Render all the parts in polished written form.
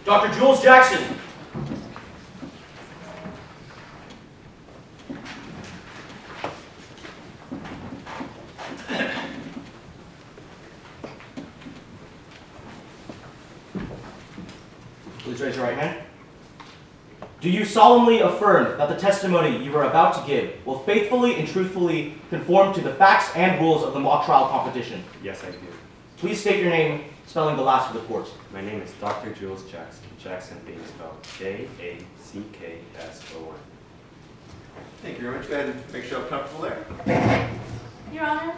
Dr. Jules Jackson. Please raise your right hand. Do you solemnly affirm that the testimony you are about to give will faithfully and truthfully conform to the facts and rules of the mock trial competition? Yes, I do. Please state your name, spelling the last for the court. My name is Dr. Jules Jackson. Jackson being spelled Jackson. Thank you very much. Go ahead and make yourself comfortable there. Your Honor,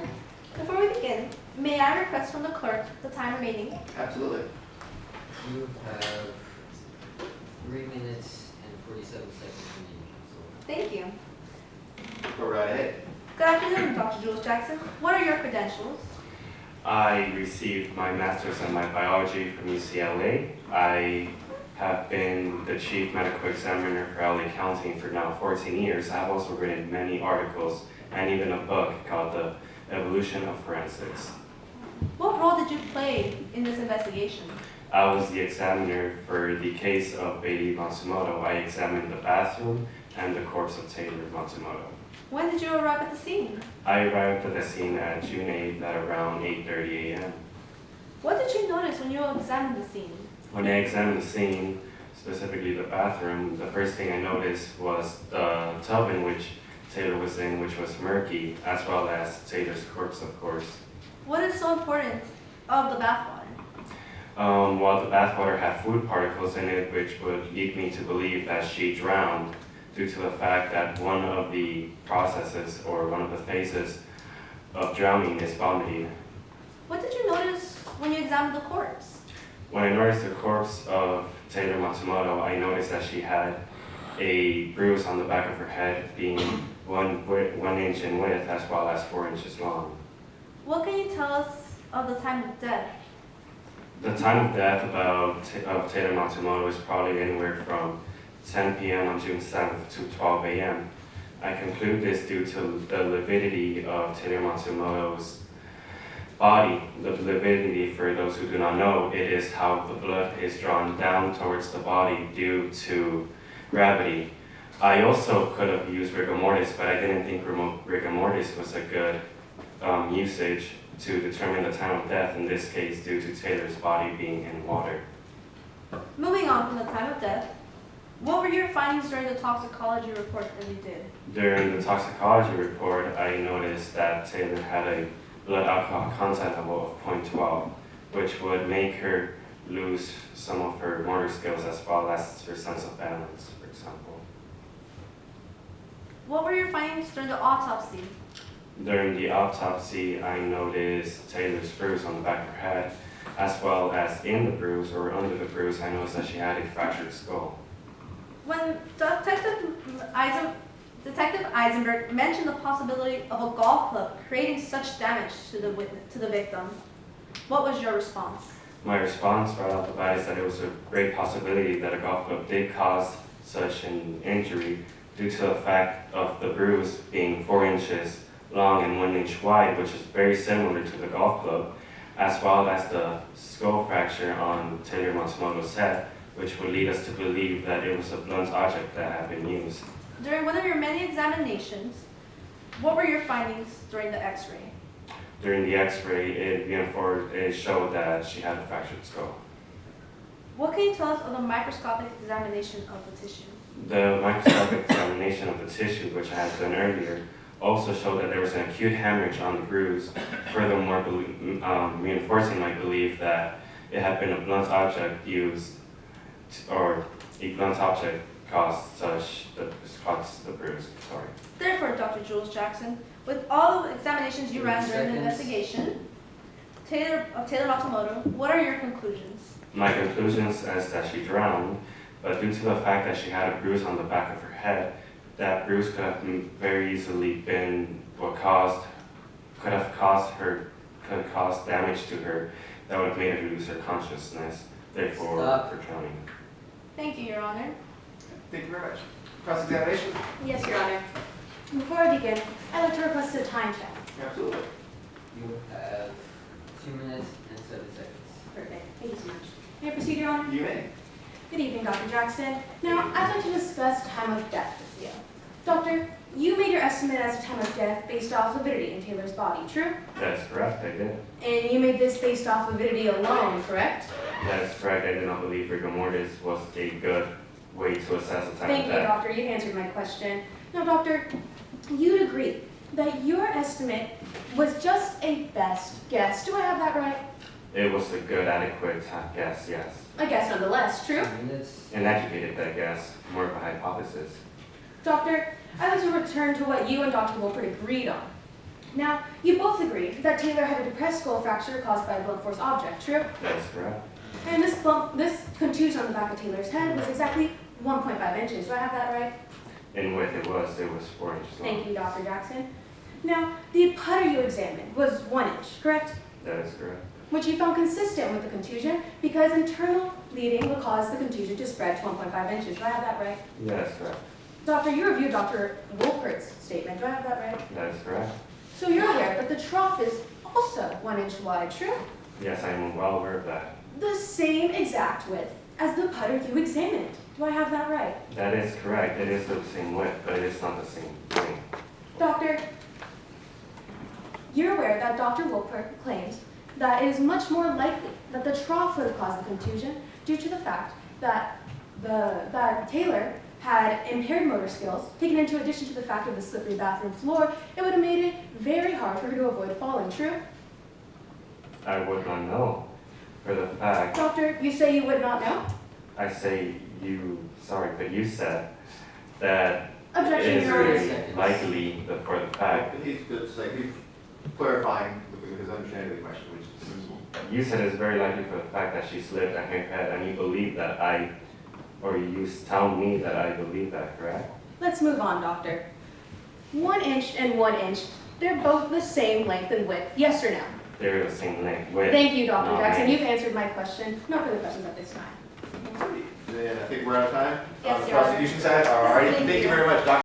before we begin, may I request from the clerk the time remaining? Absolutely. You have 3 minutes and 47 seconds remaining, Counsel. Thank you. Go right ahead. Good afternoon, Dr. Jules Jackson. What are your credentials? I received my master's in biology from UCLA. I have been the chief medical examiner for LA County for now 14 years. I have also written many articles and even a book called The Evolution of Forensics. What role did you play in this investigation? I was the examiner for the case of Bailey Matsumoto. I examined the bathroom and the corpse of Taylor Matsumoto. When did you arrive at the scene? I arrived at the scene at June 8th at around 8:30 a.m. What did you notice when you examined the scene? When I examined the scene, specifically the bathroom, the first thing I noticed was the tub in which Taylor was in, which was murky, as well as Taylor's corpse, of course. What is so important of the bathwater? While the bathwater had food particles in it, which would lead me to believe that she drowned due to the fact that one of the processes or one of the phases of drowning is vomiting. What did you notice when you examined the corpse? When I noticed the corpse of Taylor Matsumoto, I noticed that she had a bruise on the back of her head, being 1 inch in width as well as 4 inches long. What can you tell us of the time of death? The time of death of Taylor Matsumoto is probably anywhere from 10 p.m. on June 7th to 12 a.m. I conclude this due to the lividity of Taylor Matsumoto's body. The lividity, for those who do not know, it is how the blood is drawn down towards the body due to gravity. I also could have used rigor mortis, but I didn't think rigor mortis was a good usage to determine the time of death, in this case due to Taylor's body being in water. Moving on from the time of death, what were your findings during the toxicology report that you did? During the toxicology report, I noticed that Taylor had a blood alcohol content level of 0.12, which would make her lose some of her motor skills as well as her sense of balance, for example. What were your findings during the autopsy? During the autopsy, I noticed Taylor's bruise on the back of her head, as well as in the bruise or under the bruise, I noticed that she had a fractured skull. When Detective Eisenberg mentioned the possibility of a golf club creating such damage to the victim, what was your response? My response right off the bat is that it was a great possibility that a golf club did cause such an injury due to the fact of the bruise being 4 inches long and 1 inch wide, which is very similar to the golf club, as well as the skull fracture on Taylor Matsumoto's head, which would lead us to believe that it was a blunt object that had been used. During one of your many examinations, what were your findings during the x-ray? During the x-ray, it showed that she had a fractured skull. What can you tell us of the microscopic examination of the tissue? The microscopic examination of the tissue, which I had done earlier, also showed that there was an acute hemorrhage on the bruise, furthermore reinforcing my belief that it had been a blunt object used, or a blunt object caused the bruise. Sorry. Therefore, Dr. Jules Jackson, with all the examinations you ran during the investigation of Taylor Matsumoto, what are your conclusions? My conclusions is that she drowned, but due to the fact that she had a bruise on the back of her head, that bruise could have very easily been what could have caused damage to her that would have made her lose her consciousness, therefore for drowning. Thank you, Your Honor. Thank you very much. Cross-examination? Yes, Your Honor. Before I begin, I'd like to request a time check. Absolutely. You have 2 minutes and 7 seconds. Perfect. Thank you so much. May I proceed, Your Honor? You may. Good evening, Dr. Jackson. Now, I'd like to discuss time of death with you. Doctor, you made your estimate as to time of death based off lividity in Taylor's body, true? That's correct, I did. And you made this based off lividity alone, correct? That's correct, I did not believe rigor mortis was a good way to assess the time Thank of you, death. doctor. You answered my question. Now, doctor, you'd agree that your estimate was just a best guess. Do I have that right? It was a good, adequate guess, yes. I guess nonetheless, true? 2 minutes. An educated guess, more of a hypothesis. Doctor, I'd like to return to what you and Dr. Wolpert agreed on. Now, you both agreed that Taylor had a depressed skull fracture caused by a blunt force object, true? That's correct. And this contusion on the back of Taylor's head was exactly 1.5 inches. Do I have that right? In width it was 4 inches long. Thank you, Dr. Jackson. Now, the putter you examined was 1 inch, correct? That is correct. Which you found consistent with the contusion because internal bleeding will cause the contusion to spread to 1.5 inches. Do I have that right? That is correct. Doctor, you reviewed Dr. Wolpert's statement. Do I have that right? That is correct. So you're aware that the trough is also 1 inch wide, true? Yes, I am well aware of that. The same exact width as the putter you examined. Do I have that right? That is correct. It is the same width, but it is not the same thing. Doctor, you're aware that Dr. Wolpert claims that it is much more likely that the trough would have caused the contusion due to the fact that Taylor had impaired motor skills, taken into addition to the fact of the slippery bathroom floor. It would have made it very hard for her to avoid falling, true? I would not know. For the fact, Doctor, you say you would not know? I say but you said that Objection, it is Your Honor. very likely that for the fact, He's just like, he's clarifying his understanding of the question, which is reasonable. you said it's very likely for the fact that she slipped on her head, and you believe that you tell me that I believe that, correct? Let's move on, Doctor. 1 inch and 1 inch, they're both the same length and width, yes or no? They're the same length, width. Thank you, Dr. not Jackson. length. You've answered my question. No further questions at this time. Then I think we're out of time. Yes, On the Your Honor. prosecution side, all right. Thank Thank you you. very much, Dr.